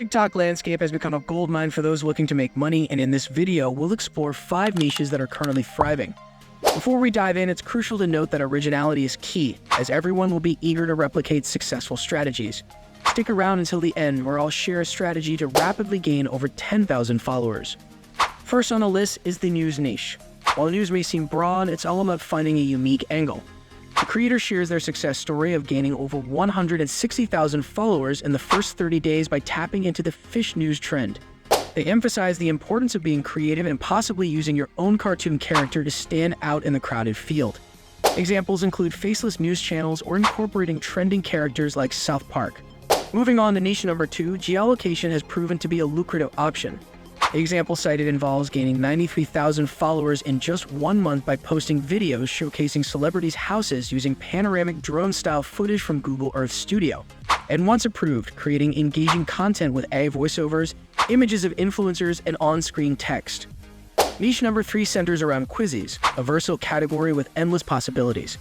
TikTok landscape has become a goldmine for those looking to make money, and in this video, we'll explore 5 niches that are currently thriving. Before we dive in, it's crucial to note that originality is key, as everyone will be eager to replicate successful strategies. Stick around until the end, where I'll share a strategy to rapidly gain over 10,000 followers. First on the list is the news niche. While news may seem broad, it's all about finding a unique angle. The creator shares their success story of gaining over 160,000 followers in the first 30 days by tapping into the fish news trend. They emphasize the importance of being creative and possibly using your own cartoon character to stand out in the crowded field. Examples include faceless news channels or incorporating trending characters like South Park. Moving on to niche number 2, geolocation has proven to be a lucrative option. The example cited involves gaining 93,000 followers in just 1 month by posting videos showcasing celebrities' houses using panoramic drone-style footage from Google Earth Studio. And once approved, creating engaging content with AI voiceovers, images of influencers, and on-screen text. Niche number 3 centers around quizzes, a versatile category with endless possibilities.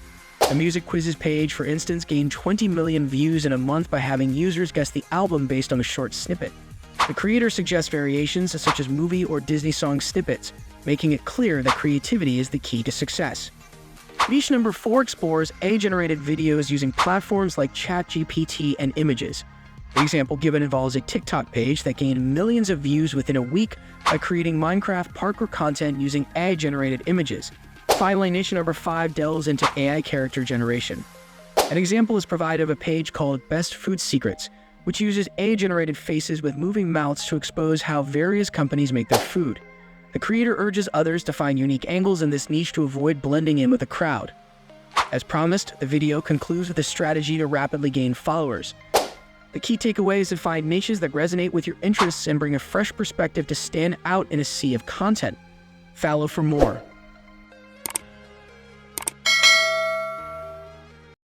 A music quizzes page, for instance, gained 20 million views in a month by having users guess the album based on a short snippet. The creator suggests variations such as movie or Disney song snippets, making it clear that creativity is the key to success. Niche number 4 explores AI-generated videos using platforms like ChatGPT and images. The example given involves a TikTok page that gained millions of views within a week by creating Minecraft parkour content using AI-generated images. Finally, niche number 5 delves into AI character generation. An example is provided of a page called Best Food Secrets, which uses AI-generated faces with moving mouths to expose how various companies make their food. The creator urges others to find unique angles in this niche to avoid blending in with the crowd. As promised, the video concludes with a strategy to rapidly gain followers. The key takeaway is to find niches that resonate with your interests and bring a fresh perspective to stand out in a sea of content. Follow for more.